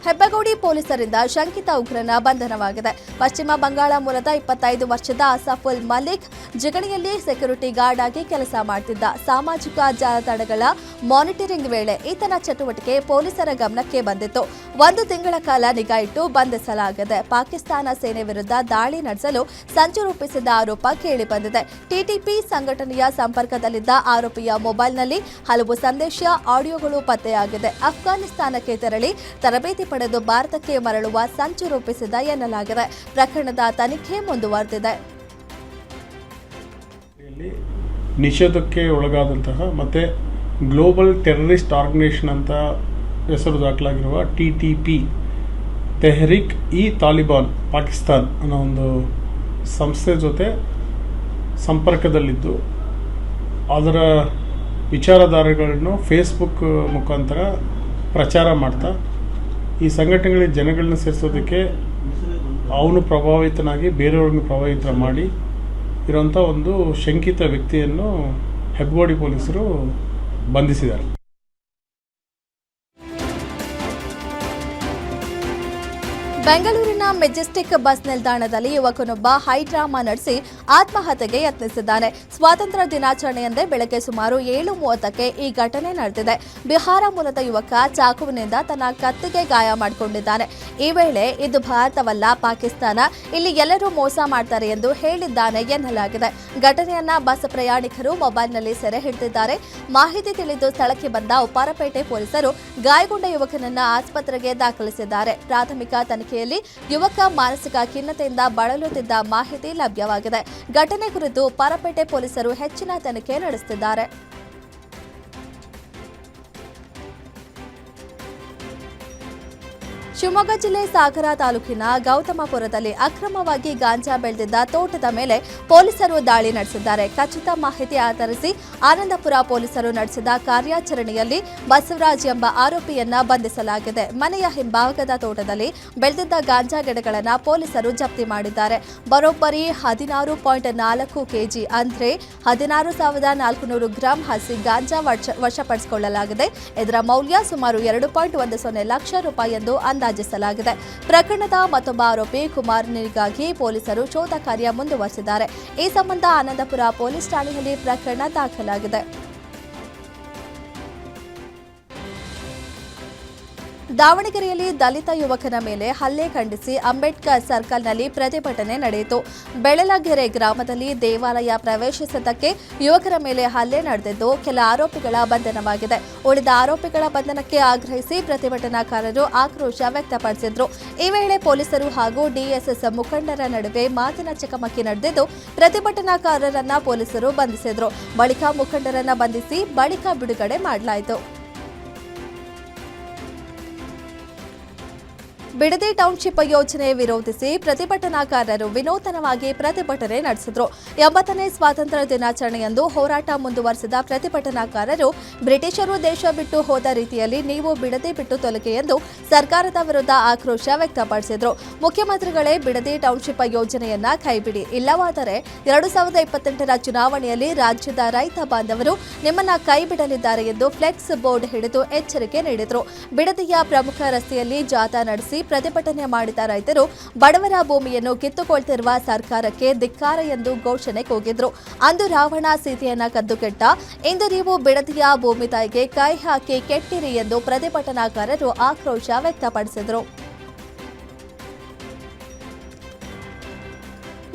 ಹೆಬ್ಬಗೋಡಿ ಪೊಲೀಸರಿಂದ ಶಂಕಿತ ಉಗ್ರನ ಬಂಧನವಾಗಿದೆ. ಪಶ್ಚಿಮ ಬಂಗಾಳ ಮೂಲದ 25 ವರ್ಷದ ಅಸಫುಲ್ ಮಲಿಕ್ ಜಿಗಣಿಯಲ್ಲಿ ಸೆಕ್ಯೂರಿಟಿ ಗಾರ್ಡ್ ಆಗಿ ಕೆಲಸ ಮಾಡುತ್ತಿದ್ದ. ಸಾಮಾಜಿಕ ಜಾಲತಾಣಗಳ ಮಾನಿಟರಿಂಗ್ ವೇಳೆ ಈತನ ಚಟುವಟಿಕೆ ಪೊಲೀಸರ ಗಮನಕ್ಕೆ ಬಂದಿತ್ತು. 1 ತಿಂಗಳ ಕಾಲ ನಿಗಾ ಇಟ್ಟು ಬಂಧಿಸಲಾಗಿದೆ. ಪಾಕಿಸ್ತಾನ ಸೇನೆ ವಿರುದ್ಧ ದಾಳಿ ನಡೆಸಲು ಸಂಚು ರೂಪಿಸಿದ ಆರೋಪ ಕೇಳಿಬಂದಿದೆ. ಟಿಟಿಪಿ ಸಂಘಟನೆಯ ಸಂಪರ್ಕದಲ್ಲಿದ್ದ ಆರೋಪಿಯ ಮೊಬೈಲ್ನಲ್ಲಿ ಹಲವು ಸಂದೇಶ, ಆಡಿಯೋಗಳು ಪತ್ತೆಯಾಗಿದೆ. ಅಫ್ಘಾನಿಸ್ತಾನಕ್ಕೆ ತೆರಳಿ ತರಬೇತಿ ಪಡೆದು ಭಾರತಕ್ಕೆ ಮರಳುವ ಸಂಚು ರೂಪಿಸಿದ ಎನ್ನಲಾಗಿದೆ. ಪ್ರಕರಣದ ತನಿಖೆ ಮುಂದುವರೆದಿದೆ. ನಿಷೇಧಕ್ಕೆ ಒಳಗಾದಂತಹ ಮತ್ತು ಗ್ಲೋಬಲ್ ಟೆರರಿಸ್ಟ್ ಆರ್ಗನೈಸೇಷನ್ ಅಂತ ಹೆಸರು ದಾಖಲಾಗಿರುವ TTP ತೆಹರಿಕ್ ಇ ತಾಲಿಬಾನ್ ಪಾಕಿಸ್ತಾನ್ ಅನ್ನೋ ಒಂದು ಸಂಸ್ಥೆ ಜೊತೆ ಸಂಪರ್ಕದಲ್ಲಿದ್ದು ಅದರ ವಿಚಾರಧಾರೆಗಳನ್ನು ಫೇಸ್ಬುಕ್ ಮುಖಾಂತರ ಪ್ರಚಾರ ಮಾಡ್ತಾ ಈ ಸಂಘಟನೆಗಳಿಗೆ ಜನಗಳನ್ನ ಸೇರಿಸೋದಕ್ಕೆ ಅವನು ಪ್ರಭಾವಿತನಾಗಿ ಬೇರೆಯವ್ರನ್ನ ಪ್ರಭಾವಿತ ಮಾಡಿ ಇರೋಂಥ ಒಂದು ಶಂಕಿತ ವ್ಯಕ್ತಿಯನ್ನು ಹೆಬ್ಬಗೋಡಿ ಪೊಲೀಸರು ಬಂಧಿಸಿದ್ದಾರೆ. ಬೆಂಗಳೂರಿನ ಮೆಜೆಸ್ಟಿಕ್ ಬಸ್ ನಿಲ್ದಾಣದಲ್ಲಿ ಯುವಕನೊಬ್ಬ ಹೈಡ್ರಾಮಾ ನಡೆಸಿ ಆತ್ಮಹತ್ಯೆಗೆ ಯತ್ನಿಸಿದ್ದಾನೆ. ಸ್ವಾತಂತ್ರ್ಯ ದಿನಾಚರಣೆಯಂದೇ ಬೆಳಗ್ಗೆ ಸುಮಾರು 7:30ಕ್ಕೆ ಈ ಘಟನೆ ನಡೆದಿದೆ. ಬಿಹಾರ ಮೂಲದ ಯುವಕ ಚಾಕುವಿನಿಂದ ತನ್ನ ಕತ್ತಿಗೆ ಗಾಯ ಮಾಡಿಕೊಂಡಿದ್ದಾನೆ. ಈ ವೇಳೆ ಇದು ಭಾರತವಲ್ಲ, ಪಾಕಿಸ್ತಾನ, ಇಲ್ಲಿ ಎಲ್ಲರೂ ಮೋಸ ಮಾಡ್ತಾರೆ ಎಂದು ಹೇಳಿದ್ದಾನೆ ಎನ್ನಲಾಗಿದೆ. ಘಟನೆಯನ್ನ ಬಸ್ ಪ್ರಯಾಣಿಕರು ಮೊಬೈಲ್ನಲ್ಲಿ ಸೆರೆ ಹಿಡಿದಿದ್ದಾರೆ. ಮಾಹಿತಿ ತಿಳಿದು ಸ್ಥಳಕ್ಕೆ ಬಂದ ಉಪ್ಪಾರಪೇಟೆ ಪೊಲೀಸರು ಗಾಯಗೊಂಡ ಯುವಕನನ್ನ ಆಸ್ಪತ್ರೆಗೆ ದಾಖಲಿಸಿದ್ದಾರೆ. ಪ್ರಾಥಮಿಕ ತನಿಖೆಯಲ್ಲಿ ಯುವಕ ಮಾನಸಿಕ ಖಿನ್ನತೆಯಿಂದ ಬಳಲುತ್ತಿದ್ದ ಮಾಹಿತಿ ಲಭ್ಯವಾಗಿದೆ. ಘಟನೆ ಕುರಿತು ಉಪ್ಪಾರಪೇಟೆ ಪೊಲೀಸರು ಹೆಚ್ಚಿನ ತನಿಖೆ ನಡೆಸುತ್ತಿದ್ದಾರೆ. ಶಿವಮೊಗ್ಗ ಜಿಲ್ಲೆ ಸಾಗರ ತಾಲೂಕಿನ ಗೌತಮಪುರದಲ್ಲಿ ಅಕ್ರಮವಾಗಿ ಗಾಂಜಾ ಬೆಳೆದಿದ್ದ ತೋಟದ ಮೇಲೆ ಪೊಲೀಸರು ದಾಳಿ ನಡೆಸಿದ್ದಾರೆ. ಖಚಿತ ಮಾಹಿತಿ ಆಧರಿಸಿ ಆನಂದಪುರ ಪೊಲೀಸರು ನಡೆಸಿದ ಕಾರ್ಯಾಚರಣೆಯಲ್ಲಿ ಬಸವರಾಜ್ ಎಂಬ ಆರೋಪಿಯನ್ನ ಬಂಧಿಸಲಾಗಿದೆ. ಮನೆಯ ಹಿಂಭಾಗದ ತೋಟದಲ್ಲಿ ಬೆಳೆದಿದ್ದ ಗಾಂಜಾ ಗಿಡಗಳನ್ನು ಪೊಲೀಸರು ಜಪ್ತಿ ಮಾಡಿದ್ದಾರೆ. ಬರೋಬ್ಬರಿ 16.4 ಕೆಜಿ ಅಂದ್ರೆ 16,400 ಗ್ರಾಂ ಹಸಿ ಗಾಂಜಾ ವಶಪಡಿಸಿಕೊಳ್ಳಲಾಗಿದೆ. ಇದರ ಮೌಲ್ಯ ಸುಮಾರು 2.10 ಲಕ್ಷ ರೂಪಾಯಿ ಎಂದು ಅಂದಾಜಿಸಲಾಗಿದೆ. ಪ್ರಕರಣದ ಮತ್ತೊಬ್ಬ ಆರೋಪಿ ಕುಮಾರ್ನಿಗಾಗಿ ಪೊಲೀಸರು ಶೋಧ ಕಾರ್ಯ ಮುಂದುವರೆಸಿದ್ದಾರೆ. ಈ ಸಂಬಂಧ ಆನಂದಪುರ ಪೊಲೀಸ್ ಠಾಣೆಯಲ್ಲಿ ಪ್ರಕರಣ ದಾಖಲಾಗಿದೆ. ದಾವಣಗೆರೆಯಲ್ಲಿ ದಲಿತ ಯುವಕನ ಮೇಲೆ ಹಲ್ಲೆ ಖಂಡಿಸಿ ಅಂಬೇಡ್ಕರ್ ಸರ್ಕಲ್ನಲ್ಲಿ ಪ್ರತಿಭಟನೆ ನಡೆಯಿತು. ಬೆಳಲಗೆರೆ ಗ್ರಾಮದಲ್ಲಿ ದೇವಾಲಯ ಪ್ರವೇಶಿಸಿದ್ದಕ್ಕೆ ಯುವಕರ ಮೇಲೆ ಹಲ್ಲೆ ನಡೆದಿದ್ದು ಕೆಲ ಆರೋಪಿಗಳ ಬಂಧನವಾಗಿದೆ. ಉಳಿದ ಆರೋಪಿಗಳ ಬಂಧನಕ್ಕೆ ಆಗ್ರಹಿಸಿ ಪ್ರತಿಭಟನಾಕಾರರು ಆಕ್ರೋಶ ವ್ಯಕ್ತಪಡಿಸಿದ್ರು. ಈ ವೇಳೆ ಪೊಲೀಸರು ಹಾಗೂ ಡಿಎಸ್ಎಸ್ ಮುಖಂಡರ ನಡುವೆ ಮಾತಿನ ಚಕಮಕಿ ನಡೆದಿದ್ದು ಪ್ರತಿಭಟನಾಕಾರರನ್ನ ಪೊಲೀಸರು ಬಂಧಿಸಿದ್ರು. ಬಳಿಕ ಮುಖಂಡರನ್ನ ಬಂಧಿಸಿ ಬಳಿಕ ಬಿಡುಗಡೆ ಮಾಡಲಾಯಿತು. ಬಿಡದಿ ಟೌನ್ಶಿಪ್ ಯೋಜನೆ ವಿರೋಧಿಸಿ ಪ್ರತಿಭಟನಾಕಾರರು ವಿನೂತನವಾಗಿ ಪ್ರತಿಭಟನೆ ನಡೆಸಿದರು. 80ನೇ ಸ್ವಾತಂತ್ರ್ಯ ದಿನಾಚರಣೆಯಂದು ಹೋರಾಟ ಮುಂದುವರೆಸಿದ ಪ್ರತಿಭಟನಾಕಾರರು ಬ್ರಿಟಿಷರು ದೇಶ ಬಿಟ್ಟು ಹೋದ ರೀತಿಯಲ್ಲಿ ನೀವು ಬಿಡದಿ ಬಿಟ್ಟು ತೊಲಗಿ ಎಂದು ಸರ್ಕಾರದ ವಿರುದ್ಧ ಆಕ್ರೋಶ ವ್ಯಕ್ತಪಡಿಸಿದರು. ಮುಖ್ಯಮಂತ್ರಿಗಳೇ ಬಿಡದಿ ಟೌನ್ಶಿಪ್ ಯೋಜನೆಯನ್ನ ಕೈಬಿಡಿ, ಇಲ್ಲವಾದರೆ 2028ರ ಚುನಾವಣೆಯಲ್ಲಿ ರಾಜ್ಯದ ರೈತ ಬಾಂಧವರು ನಿಮ್ಮನ್ನ ಕೈಬಿಡಲಿದ್ದಾರೆ ಎಂದು ಫ್ಲೆಕ್ಸ್ ಬೋರ್ಡ್ ಹಿಡಿದು ಎಚ್ಚರಿಕೆ ನೀಡಿದರು. ಬಿಡದಿಯ ಪ್ರಮುಖ ರಸ್ತೆಯಲ್ಲಿ ಜಾಥಾ ನಡೆಸಿ ಪ್ರತಿಭಟನೆ ಮಾಡಿದ ರೈತರು ಬಡವರ ಭೂಮಿಯನ್ನು ಕಿತ್ತುಕೊಳ್ತಿರುವ ಸರ್ಕಾರಕ್ಕೆ ಧಿಕ್ಕಾರ ಎಂದು ಘೋಷಣೆ ಕೂಗಿದ್ರು. ಅಂದು ರಾವಣ ಸೀತೆಯನ್ನ ಕದ್ದು ಕೆಟ್ಟ, ಇಂದು ನೀವು ಬಿಡದಿಯ ಭೂಮಿ ತಾಯಿಗೆ ಕೈ ಹಾಕಿ ಕೆಟ್ಟಿರಿ ಎಂದು ಪ್ರತಿಭಟನಾಕಾರರು ಆಕ್ರೋಶ ವ್ಯಕ್ತಪಡಿಸಿದರು.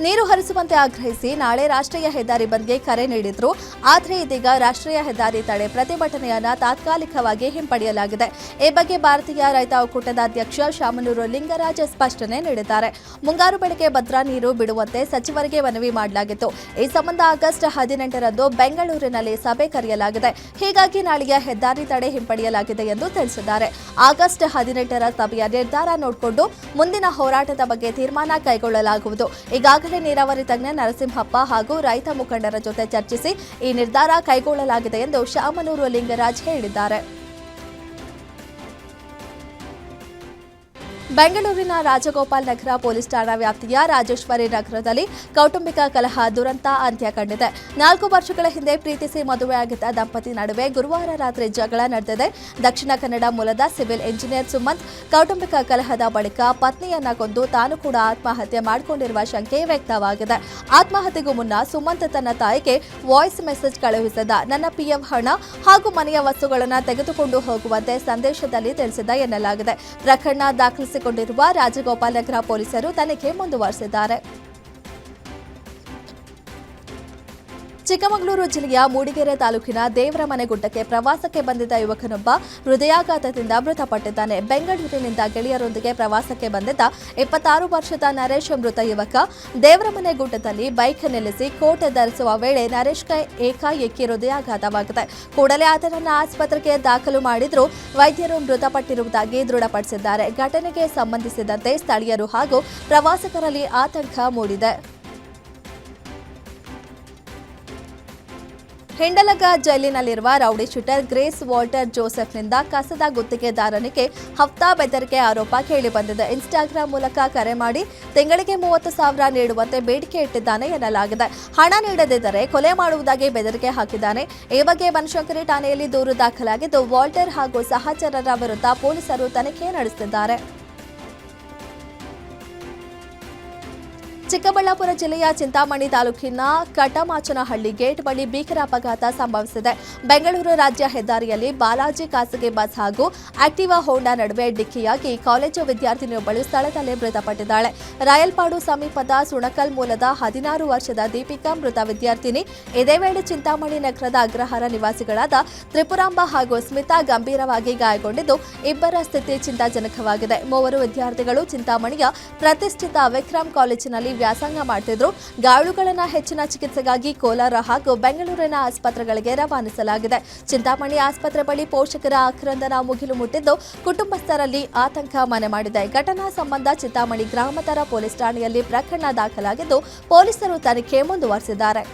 ನೀರು ಹರಿಸುವಂತೆ ಆಗ್ರಹಿಸಿ ನಾಳೆ ರಾಷ್ಟ್ರೀಯ ಹೆದ್ದಾರಿ ಬಂದ್ಗೆ ಕರೆ ನೀಡಿದ್ರು. ಆದರೆ ಇದೀಗ ರಾಷ್ಟ್ರೀಯ ಹೆದ್ದಾರಿ ತಡೆ ಪ್ರತಿಭಟನೆಯನ್ನ ತಾತ್ಕಾಲಿಕವಾಗಿ ಹಿಂಪಡೆಯಲಾಗಿದೆ. ಈ ಬಗ್ಗೆ ಭಾರತೀಯ ರೈತ ಒಕ್ಕೂಟದ ಅಧ್ಯಕ್ಷ ಶಾಮನೂರು ಲಿಂಗರಾಜ್ ಸ್ಪಷ್ಟನೆ ನೀಡಿದ್ದಾರೆ. ಮುಂಗಾರು ಬೆಳೆಗೆ ಭದ್ರಾ ನೀರು ಬಿಡುವಂತೆ ಸಚಿವರಿಗೆ ಮನವಿ ಮಾಡಲಾಗಿತ್ತು. ಈ ಸಂಬಂಧ ಆಗಸ್ಟ್ 18ರಂದು ಬೆಂಗಳೂರಿನಲ್ಲಿ ಸಭೆ ಕರೆಯಲಾಗಿದೆ. ಹೀಗಾಗಿ ನಾಳೆಯ ಹೆದ್ದಾರಿ ತಡೆ ಹಿಂಪಡೆಯಲಾಗಿದೆ ಎಂದು ತಿಳಿಸಿದ್ದಾರೆ. ಆಗಸ್ಟ್ 18ರ ಸಭೆಯ ನಿರ್ಧಾರ ನೋಡಿಕೊಂಡು ಮುಂದಿನ ಹೋರಾಟದ ಬಗ್ಗೆ ತೀರ್ಮಾನ ಕೈಗೊಳ್ಳಲಾಗುವುದು. ಈಗಾಗಲೇ ನೀರಾವರಿ ತಜ್ಞ ನರಸಿಂಹಪ್ಪ ಹಾಗೂ ರೈತ ಮುಖಂಡರ ಜೊತೆ ಚರ್ಚಿಸಿ ಈ ನಿರ್ಧಾರ ಕೈಗೊಳ್ಳಲಾಗಿದೆ ಎಂದು ಶಾಮನೂರು ಲಿಂಗರಾಜ್ ಹೇಳಿದ್ದಾರೆ. ಬೆಂಗಳೂರಿನ ರಾಜಗೋಪಾಲ್ ನಗರ ಪೊಲೀಸ್ ಠಾಣಾ ವ್ಯಾಪ್ತಿಯ ರಾಜೇಶ್ವರಿ ನಗರದಲ್ಲಿ ಕೌಟುಂಬಿಕ ಕಲಹ ದುರಂತ ಅಂತ್ಯ ಕಂಡಿದೆ. 4 ವರ್ಷಗಳ ಹಿಂದೆ ಪ್ರೀತಿಸಿ ಮದುವೆಯಾಗಿದ್ದ ದಂಪತಿ ನಡುವೆ ಗುರುವಾರ ರಾತ್ರಿ ಜಗಳ ನಡೆದಿದೆ. ದಕ್ಷಿಣ ಕನ್ನಡ ಮೂಲದ ಸಿವಿಲ್ ಇಂಜಿನಿಯರ್ ಸುಮಂತ್ ಕೌಟುಂಬಿಕ ಕಲಹದ ಬಳಿಕ ಪತ್ನಿಯನ್ನ ಕೊಂದು ತಾನು ಕೂಡ ಆತ್ಮಹತ್ಯೆ ಮಾಡಿಕೊಂಡಿರುವ ಶಂಕೆ ವ್ಯಕ್ತವಾಗಿದೆ. ಆತ್ಮಹತ್ಯೆಗೂ ಮುನ್ನ ಸುಮಂತ್ ತನ್ನ ತಾಯಿಗೆ ವಾಯ್ಸ್ ಮೆಸೇಜ್ ಕಳುಹಿಸಿದ. ನನ್ನ ಪಿಎಫ್ ಹಣ ಹಾಗೂ ಮನೆಯ ವಸ್ತುಗಳನ್ನು ತೆಗೆದುಕೊಂಡು ಹೋಗುವಂತೆ ಸಂದೇಶದಲ್ಲಿ ತಿಳಿಸಿದ ಎನ್ನಲಾಗಿದೆ. ಪ್ರಕರಣ ದಾಖಲಿಸಿಕೊಂಡಿರುವ ರಾಜಗೋಪಾಲ್ ನಗರ ಪೊಲೀಸರು ತನಿಖೆ ಮುಂದುವರೆಸಿದ್ದಾರೆ. ಚಿಕ್ಕಮಗಳೂರು ಜಿಲ್ಲೆಯ ಮೂಡಿಗೆರೆ ತಾಲೂಕಿನ ದೇವರಮನೆಗುಡ್ಡಕ್ಕೆ ಪ್ರವಾಸಕ್ಕೆ ಬಂದಿದ್ದ ಯುವಕನೊಬ್ಬ ಹೃದಯಾಘಾತದಿಂದ ಮೃತಪಟ್ಟಿದ್ದಾನೆ. ಬೆಂಗಳೂರಿನಿಂದ ಗೆಳೆಯರೊಂದಿಗೆ ಪ್ರವಾಸಕ್ಕೆ ಬಂದಿದ್ದ 26 ವರ್ಷದ ನರೇಶ್ ಮೃತ ಯುವಕ ದೇವರಮನೆಗುಡ್ಡದಲ್ಲಿ ಬೈಕ್ ನಿಲ್ಲಿಸಿ ಕೋಟ್ ಧರಿಸುವ ವೇಳೆ ನರೇಶ್ಗೆ ಏಕಾಏಕಿ ಹೃದಯಾಘಾತವಾಗಿದೆ. ಕೂಡಲೇ ಆತನನ್ನು ಆಸ್ಪತ್ರೆಗೆ ದಾಖಲು ಮಾಡಿದ್ರು. ವೈದ್ಯರು ಮೃತಪಟ್ಟಿರುವುದಾಗಿ ದೃಢಪಡಿಸಿದ್ದಾರೆ. ಘಟನೆಗೆ ಸಂಬಂಧಿಸಿದಂತೆ ಸ್ಥಳೀಯರು ಹಾಗೂ ಪ್ರವಾಸಿಗರಲ್ಲಿ ಆತಂಕ ಮೂಡಿದೆ. ಹಿಂಡಲಗ ಜೈಲಿನಲ್ಲಿರುವ ರೌಡಿ ಶೂಟರ್ ಗ್ರೇಸ್ ವಾಲ್ಟರ್ ಜೋಸೆಫ್ನಿಂದ ಕಸದ ಗುತ್ತಿಗೆದಾರನಿಗೆ ಹಫ್ತಾ ಬೆದರಿಕೆ ಆರೋಪ ಕೇಳಿಬಂದಿದೆ. ಇನ್ಸ್ಟಾಗ್ರಾಂ ಮೂಲಕ ಕರೆ ಮಾಡಿ ತಿಂಗಳಿಗೆ 30,000 ನೀಡುವಂತೆ ಬೇಡಿಕೆ ಇಟ್ಟಿದ್ದಾನೆ ಎನ್ನಲಾಗಿದೆ. ಹಣ ನೀಡದಿದ್ದರೆ ಕೊಲೆ ಮಾಡುವುದಾಗಿ ಬೆದರಿಕೆ ಹಾಕಿದ್ದಾನೆ. ಈ ಬಗ್ಗೆ ಬನಶಂಕರಿ ಠಾಣೆಯಲ್ಲಿ ದೂರು ದಾಖಲಾಗಿದ್ದು ವಾಲ್ಟರ್ ಹಾಗೂ ಸಹಚರರ ವಿರುದ್ಧ ಪೊಲೀಸರು ತನಿಖೆ ನಡೆಸುತ್ತಿದ್ದಾರೆ. ಚಿಕ್ಕಬಳ್ಳಾಪುರ ಜಿಲ್ಲೆಯ ಚಿಂತಾಮಣಿ ತಾಲೂಕಿನ ಕಟಮಾಚನಹಳ್ಳಿ ಗೇಟ್ ಬಳಿ ಭೀಕರ ಅಪಘಾತ ಸಂಭವಿಸಿದೆ. ಬೆಂಗಳೂರು ರಾಜ್ಯ ಹೆದ್ದಾರಿಯಲ್ಲಿ ಬಾಲಾಜಿ ಖಾಸಗಿ ಬಸ್ ಹಾಗೂ ಆಕ್ಟಿವಾ ಹೋಂಡಾ ನಡುವೆ ಡಿಕ್ಕಿಯಾಗಿ ಕಾಲೇಜು ವಿದ್ಯಾರ್ಥಿನಿಯೊಬ್ಬಳು ಸ್ಥಳದಲ್ಲೇ ಮೃತಪಟ್ಟಿದ್ದಾಳೆ. ರಾಯಲ್ಪಾಡು ಸಮೀಪದ ಸುಣಕಲ್ ಮೂಲದ 16 ವರ್ಷದ ದೀಪಿಕಾ ಮೃತ ವಿದ್ಯಾರ್ಥಿನಿ. ಇದೇ ವೇಳೆ ಚಿಂತಾಮಣಿ ನಗರದ ಅಗ್ರಹಾರ ನಿವಾಸಿಗಳಾದ ತ್ರಿಪುರಾಂಬ ಹಾಗೂ ಸ್ಮಿತಾ ಗಂಭೀರವಾಗಿ ಗಾಯಗೊಂಡಿದ್ದು ಇಬ್ಬರ ಸ್ಥಿತಿ ಚಿಂತಾಜನಕವಾಗಿದೆ. 3 ವಿದ್ಯಾರ್ಥಿಗಳು ಚಿಂತಾಮಣಿಯ ಪ್ರತಿಷ್ಠಿತ ವಿಕ್ರಮ್ ಕಾಲೇಜಿನಲ್ಲಿ ವ್ಯಾಸಂಗ ಮಾಡುತ್ತಿದ್ದರು. ಗಾಯಾಳುಗಳನ್ನು ಹೆಚ್ಚಿನ ಚಿಕಿತ್ಸೆಗಾಗಿ ಕೋಲಾರ ಹಾಗೂ ಬೆಂಗಳೂರಿನ ಆಸ್ಪತ್ರೆಗಳಿಗೆ ರವಾನಿಸಲಾಗಿದೆ. ಚಿಂತಾಮಣಿ ಆಸ್ಪತ್ರೆ ಬಳಿ ಪೋಷಕರ ಆಕ್ರಂದನ ಮುಗಿಲು ಮುಟ್ಟಿದ್ದು ಕುಟುಂಬಸ್ಥರಲ್ಲಿ ಆತಂಕ ಮನೆ ಮಾಡಿದೆ. ಘಟನಾ ಸಂಬಂಧ ಚಿಂತಾಮಣಿ ಗ್ರಾಮಾಂತರ ಪೊಲೀಸ್ ಠಾಣೆಯಲ್ಲಿ ಪ್ರಕರಣ ದಾಖಲಾಗಿದ್ದು ಪೊಲೀಸರು ತನಿಖೆ ಮುಂದುವರೆಸಿದ್ದಾರೆ.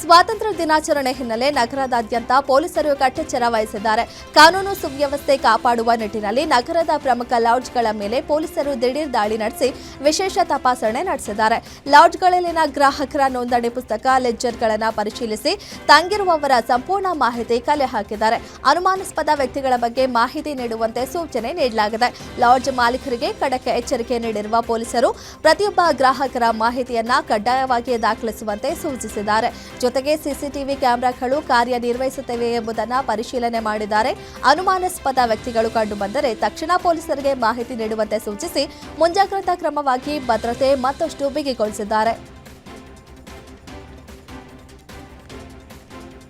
ಸ್ವಾತಂತ್ರ್ಯ ದಿನಾಚರಣೆ ಹಿನ್ನೆಲೆ ನಗರದಾದ್ಯಂತ ಪೊಲೀಸರು ಕಟ್ಟೆಚ್ಚರ ವಹಿಸಿದ್ದಾರೆ. ಕಾನೂನು ಸುವ್ಯವಸ್ಥೆ ಕಾಪಾಡುವ ನಿಟ್ಟಿನಲ್ಲಿ ನಗರದ ಪ್ರಮುಖ ಲಾಡ್ಜ್ಗಳ ಮೇಲೆ ಪೊಲೀಸರು ದಿಢೀರ್ ದಾಳಿ ನಡೆಸಿ ವಿಶೇಷ ತಪಾಸಣೆ ನಡೆಸಿದ್ದಾರೆ. ಲಾಡ್ಜ್ಗಳಲ್ಲಿನ ಗ್ರಾಹಕರ ನೋಂದಣಿ ಪುಸ್ತಕ, ಲೆಡ್ಜರ್ಗಳನ್ನು ಪರಿಶೀಲಿಸಿ ತಂಗಿರುವವರ ಸಂಪೂರ್ಣ ಮಾಹಿತಿ ಕಲೆ ಹಾಕಿದ್ದಾರೆ. ಅನುಮಾನಾಸ್ಪದ ವ್ಯಕ್ತಿಗಳ ಬಗ್ಗೆ ಮಾಹಿತಿ ನೀಡುವಂತೆ ಸೂಚನೆ ನೀಡಲಾಗಿದೆ. ಲಾಡ್ಜ್ ಮಾಲೀಕರಿಗೆ ಖಡಕ್ ಎಚ್ಚರಿಕೆ ನೀಡಿರುವ ಪೊಲೀಸರು ಪ್ರತಿಯೊಬ್ಬ ಗ್ರಾಹಕರ ಮಾಹಿತಿಯನ್ನ ಕಡ್ಡಾಯವಾಗಿ ದಾಖಲಿಸುವಂತೆ ಸೂಚಿಸಿದ್ದಾರೆ. ಜೊತೆಗೆ ಸಿಸಿಟಿವಿ ಕ್ಯಾಮೆರಾಗಳು ಕಾರ್ಯನಿರ್ವಹಿಸುತ್ತವೆ ಎಂಬುದನ್ನು ಪರಿಶೀಲನೆ ಮಾಡಿದ್ದಾರೆ. ಅನುಮಾನಾಸ್ಪದ ವ್ಯಕ್ತಿಗಳು ಕಂಡುಬಂದರೆ ತಕ್ಷಣ ಪೊಲೀಸರಿಗೆ ಮಾಹಿತಿ ನೀಡುವಂತೆ ಸೂಚಿಸಿ ಮುಂಜಾಗ್ರತಾ ಕ್ರಮವಾಗಿ ಭದ್ರತೆ ಮತ್ತಷ್ಟು ಬಿಗಿಗೊಳಿಸಿದ್ದಾರೆ.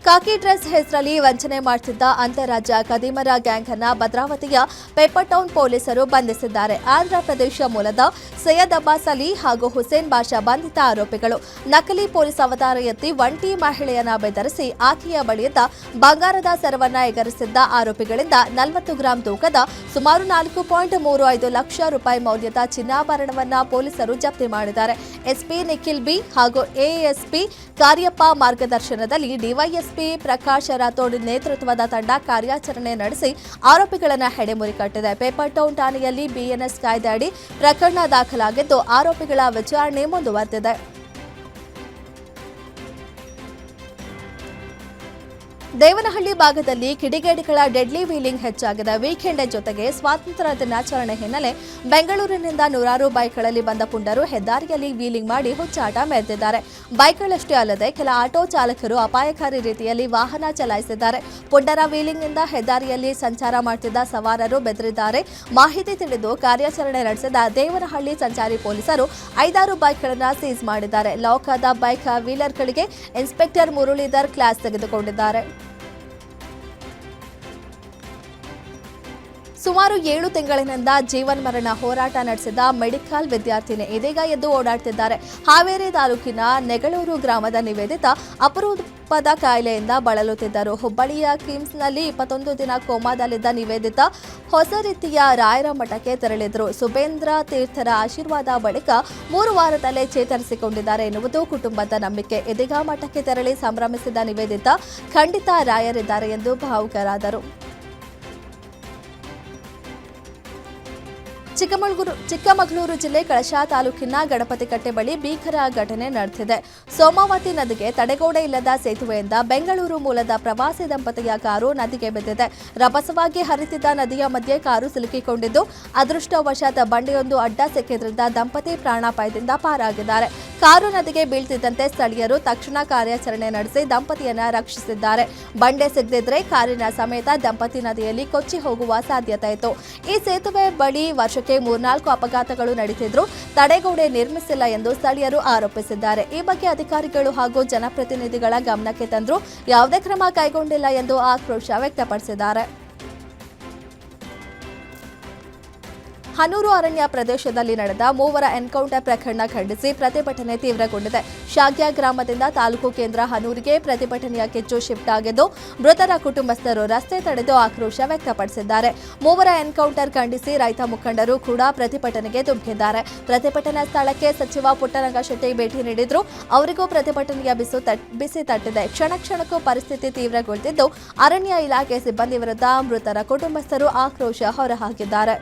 ಕಾಕಿ ಡ್ರೆಸ್ ಹೆಸರಲ್ಲಿ ವಂಚನೆ ಮಾಡುತ್ತಿದ್ದ ಅಂತಾರಾಜ್ಯ ಖದೀಮರ ಗ್ಯಾಂಗ್ ಅನ್ನ ಭದ್ರಾವತಿಯ ಪೇಪರ್ ಟೌನ್ ಪೊಲೀಸರು ಬಂಧಿಸಿದ್ದಾರೆ. ಆಂಧ್ರಪ್ರದೇಶ ಮೂಲದ ಸೈಯದ್ ಅಬ್ಬಾಸ್ ಅಲಿ ಹಾಗೂ ಹುಸೇನ್ ಬಾಷಾ ಬಂಧಿತ ಆರೋಪಿಗಳು. ನಕಲಿ ಪೊಲೀಸ್ ಅವತಾರ ಎತ್ತಿ ಒಂಟಿ ಮಹಿಳೆಯನ್ನ ಬೆದರಿಸಿ ಆಕೆಯ ಬಳಿಯಿಂದ ಬಂಗಾರದ ಸರವನ್ನ ಎಗರಿಸಿದ್ದ ಆರೋಪಿಗಳಿಂದ 40 ಗ್ರಾಂ ತೂಕದ ಸುಮಾರು 4.35 ಲಕ್ಷ ರೂಪಾಯಿ ಮೌಲ್ಯದ ಚಿನ್ನಾಭರಣವನ್ನ ಪೊಲೀಸರು ಜಪ್ತಿ ಮಾಡಿದ್ದಾರೆ. ಎಸ್ಪಿ ನಿಖಿಲ್ ಬಿ ಹಾಗೂ ಎಎಸ್ಪಿ ಕಾರ್ಯಪ್ಪ ಮಾರ್ಗದರ್ಶನದಲ್ಲಿ ಡಿವೈಎಸ್ಪಿ ಪ್ರಕಾಶ್ ರಾಥೋಡ್ ನೇತೃತ್ವದ ತಂಡ ಕಾರ್ಯಾಚರಣೆ ನಡೆಸಿ ಆರೋಪಿಗಳನ್ನು ಹೆಡೆಮುರಿ ಕಟ್ಟಿದೆ. ಪೇಪರ್ ಟೌನ್ ಠಾಣೆಯಲ್ಲಿ ಬಿಎನ್ಎಸ್ ಕಾಯ್ದೆ ಅಡಿ ಪ್ರಕರಣ ದಾಖಲಾಗಿದ್ದು ಆರೋಪಿಗಳ ವಿಚಾರಣೆ ಮುಂದುವರೆದಿದೆ. ದೇವನಹಳ್ಳಿ ಭಾಗದಲ್ಲಿ ಕಿಡಿಗೇಡಿಗಳ ಡೆಡ್ಲಿ ವೀಲಿಂಗ್ ಹೆಚ್ಚಾಗಿದೆ. ವೀಕೆಂಡ್ ಜೊತೆಗೆ ಸ್ವಾತಂತ್ರ್ಯ ದಿನಾಚರಣೆ ಹಿನ್ನೆಲೆ ಬೆಂಗಳೂರಿನಿಂದ ನೂರಾರು ಬೈಕ್ಗಳಲ್ಲಿ ಬಂದ ಪುಂಡರು ಹೆದ್ದಾರಿಯಲ್ಲಿ ವೀಲಿಂಗ್ ಮಾಡಿ ಹುಚ್ಚಾಟ ಮೆರೆದಿದ್ದಾರೆ. ಬೈಕ್ಗಳಷ್ಟೇ ಅಲ್ಲದೆ ಕೆಲ ಆಟೋ ಚಾಲಕರು ಅಪಾಯಕಾರಿ ರೀತಿಯಲ್ಲಿ ವಾಹನ ಚಲಾಯಿಸಿದ್ದಾರೆ. ಪುಂಡರ ವೀಲಿಂಗ್ನಿಂದ ಹೆದ್ದಾರಿಯಲ್ಲಿ ಸಂಚಾರ ಮಾಡುತ್ತಿದ್ದ ಸವಾರರು ಬೆದರಿದ್ದಾರೆ. ಮಾಹಿತಿ ತಿಳಿದು ಕಾರ್ಯಾಚರಣೆ ನಡೆಸಿದ ದೇವನಹಳ್ಳಿ ಸಂಚಾರಿ ಪೊಲೀಸರು 5-6 ಬೈಕ್ಗಳನ್ನು ಸೀಸ್ ಮಾಡಿದ್ದಾರೆ. ಲಾಕ್ ಆದ ಬೈಕ್ ವೀಲರ್ಗಳಿಗೆ ಇನ್ಸ್ಪೆಕ್ಟರ್ ಮುರಳೀಧರ್ ಕ್ಲಾಸ್ ತೆಗೆದುಕೊಂಡಿದ್ದಾರೆ. ಸುಮಾರು 7 ತಿಂಗಳಿನಿಂದ ಜೀವನ್ಮರಣ ಹೋರಾಟ ನಡೆಸಿದ ಮೆಡಿಕಲ್ ವಿದ್ಯಾರ್ಥಿನಿ ಇದೀಗ ಎದ್ದು ಓಡಾಡ್ತಿದ್ದಾರೆ. ಹಾವೇರಿ ತಾಲೂಕಿನ ನೆಗಳೂರು ಗ್ರಾಮದ ನಿವೇದಿತ ಅಪರೂಪದ ಕಾಯಿಲೆಯಿಂದ ಬಳಲುತ್ತಿದ್ದರು. ಹುಬ್ಬಳ್ಳಿಯ ಕಿಮ್ಸ್ನಲ್ಲಿ 21 ದಿನ ಕೋಮಾದಲ್ಲಿದ್ದ ನಿವೇದಿತ ಹೊಸ ರೀತಿಯ ರಾಯರ ಮಠಕ್ಕೆ ತೆರಳಿದ್ರು. ಸುಬೇಂದ್ರ ತೀರ್ಥರ ಆಶೀರ್ವಾದ ಬಳಿಕ 3 ವಾರದಲ್ಲೇ ಚೇತರಿಸಿಕೊಂಡಿದ್ದಾರೆ ಎನ್ನುವುದು ಕುಟುಂಬದ ನಂಬಿಕೆ. ಇದೀಗ ಮಠಕ್ಕೆ ತೆರಳಿ ಸಂಭ್ರಮಿಸಿದ ನಿವೇದಿತ ಖಂಡಿತ ರಾಯರಿದ್ದಾರೆ ಎಂದು ಭಾವುಕರಾದರು. ಚಿಕ್ಕಮಗಳೂರು ಜಿಲ್ಲೆ ಕಳಶಾ ತಾಲೂಕಿನ ಗಣಪತಿಕಟ್ಟೆ ಬಳಿ ಭೀಕರ ಘಟನೆ ನಡೆದಿದೆ. ಸೋಮಾವತಿ ನದಿಗೆ ತಡೆಗೋಡೆ ಇಲ್ಲದ ಸೇತುವೆಯಿಂದ ಬೆಂಗಳೂರು ಮೂಲದ ಪ್ರವಾಸಿ ದಂಪತಿಯ ಕಾರು ನದಿಗೆ ಬಿದ್ದಿದೆ. ರಭಸವಾಗಿ ಹರಿತಿದ್ದ ನದಿಯ ಮಧ್ಯೆ ಕಾರು ಸಿಲುಕಿಕೊಂಡಿದ್ದು ಅದೃಷ್ಟವಶಾತ್ ಬಂಡೆಯೊಂದು ಅಡ್ಡ ಸಿಕ್ಕಿದ್ರಿಂದ ದಂಪತಿ ಪ್ರಾಣಾಪಾಯದಿಂದ ಪಾರಾಗಿದ್ದಾರೆ. ಕಾರು ನದಿಗೆ ಬೀಳ್ತಿದ್ದಂತೆ ಸ್ಥಳೀಯರು ತಕ್ಷಣ ಕಾರ್ಯಾಚರಣೆ ನಡೆಸಿ ದಂಪತಿಯನ್ನ ರಕ್ಷಿಸಿದ್ದಾರೆ. ಬಂಡೆ ಸಿಗದಿದ್ರೆ ಕಾರಿನ ಸಮೇತ ದಂಪತಿ ನದಿಯಲ್ಲಿ ಕೊಚ್ಚಿ ಹೋಗುವ ಸಾಧ್ಯತೆ ಇತ್ತು. ಈ ಸೇತುವೆ ಬಳಿ ವರ್ಷಕ್ಕೆ 3-4 ಅಪಘಾತಗಳು ನಡೆದಿದ್ರು. ತಡೆಗೋಡೆ ನಿರ್ಮಿಸಿಲ್ಲ ಎಂದು ಸ್ಥಳೀಯರು ಆರೋಪಿಸಿದ್ದಾರೆ. ಈ ಬಗ್ಗೆ ಅಧಿಕಾರಿಗಳು ಹಾಗೂ ಜನಪ್ರತಿನಿಧಿಗಳ ಗಮನಕ್ಕೆ ತಂದರೂ ಯಾವುದೇ ಕ್ರಮ ಕೈಗೊಂಡಿಲ್ಲ ಎಂದು ಆಕ್ರೋಶ ವ್ಯಕ್ತಪಡಿಸಿದ್ದಾರೆ. ಹನೂರು ಅರಣ್ಯ ಪ್ರದೇಶದಲ್ಲಿ ನಡೆದ 3 ಎನ್ಕೌಂಟರ್ ಪ್ರಕರಣ ಖಂಡಿಸಿ ಪ್ರತಿಭಟನೆ ತೀವ್ರಗೊಂಡಿದೆ. ಶಾಗ್ಯ ಗ್ರಾಮದಿಂದ ತಾಲೂಕು ಕೇಂದ್ರ ಹನೂರಿಗೆ ಪ್ರತಿಭಟನೆಯ ಕಿಚ್ಚು ಶಿಫ್ಟ್ ಆಗಿದ್ದು ಮೃತರ ಕುಟುಂಬಸ್ಥರು ರಸ್ತೆ ತಡೆದು ಆಕ್ರೋಶ ವ್ಯಕ್ತಪಡಿಸಿದ್ದಾರೆ. 3 ಎನ್ಕೌಂಟರ್ ಖಂಡಿಸಿ ರೈತ ಮುಖಂಡರು ಕೂಡ ಪ್ರತಿಭಟನೆಗೆ ಧುಮುಕಿದ್ದಾರೆ. ಪ್ರತಿಭಟನಾ ಸ್ಥಳಕ್ಕೆ ಸಚಿವ ಪುಟ್ಟರಂಗಶೆಟ್ಟಿ ಭೇಟಿ ನೀಡಿದ್ರು. ಅವರಿಗೂ ಪ್ರತಿಭಟನೆಯ ಬಿಸಿ ತಟ್ಟಿದೆ. ಕ್ಷಣಕ್ಕೂ ಪರಿಸ್ಥಿತಿ ತೀವ್ರಗೊಳ್ತಿದ್ದು ಅರಣ್ಯ ಇಲಾಖೆ ಸಿಬ್ಬಂದಿ ವಿರುದ್ಧ ಮೃತರ ಕುಟುಂಬಸ್ಥರು ಆಕ್ರೋಶ ಹೊರಹಾಕಿದ್ದಾರೆ.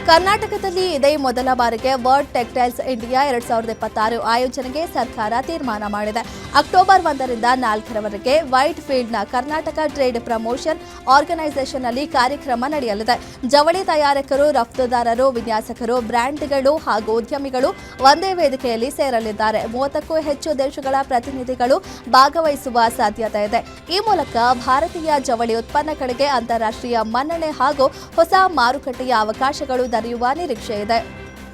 ಕರ್ನಾಟಕದಲ್ಲಿ ಇದೇ ಮೊದಲ ಬಾರಿಗೆ ವರ್ಲ್ಡ್ ಟೆಕ್ಸ್ಟೈಲ್ಸ್ ಇಂಡಿಯಾ 2026 ಆಯೋಜನೆಗೆ ಸರ್ಕಾರ ತೀರ್ಮಾನ ಮಾಡಿದೆ. ಅಕ್ಟೋಬರ್ 1ರಿಂದ 4ರವರೆಗೆ ವೈಟ್ ಫೀಲ್ಡ್ನ ಕರ್ನಾಟಕ ಟ್ರೇಡ್ ಪ್ರಮೋಷನ್ ಆರ್ಗನೈಸೇಷನ್ನಲ್ಲಿ ಕಾರ್ಯಕ್ರಮ ನಡೆಯಲಿದೆ. ಜವಳಿ ತಯಾರಕರು, ರಫ್ತುದಾರರು, ವಿನ್ಯಾಸಕರು, ಬ್ರ್ಯಾಂಡ್ಗಳು ಹಾಗೂ ಉದ್ಯಮಿಗಳು ಒಂದೇ ವೇದಿಕೆಯಲ್ಲಿ ಸೇರಲಿದ್ದಾರೆ. 30ಕ್ಕೂ ಹೆಚ್ಚು ದೇಶಗಳ ಪ್ರತಿನಿಧಿಗಳು ಭಾಗವಹಿಸುವ ಸಾಧ್ಯತೆ ಇದೆ. ಈ ಮೂಲಕ ಭಾರತೀಯ ಜವಳಿ ಉತ್ಪನ್ನಗಳಿಗೆ ಅಂತಾರಾಷ್ಟ್ರೀಯ ಮನ್ನಣೆ ಹಾಗೂ ಹೊಸ ಮಾರುಕಟ್ಟೆಯ ಅವಕಾಶಗಳು ದೊರೆಯುವ ನಿರೀಕ್ಷೆ ಇದೆ.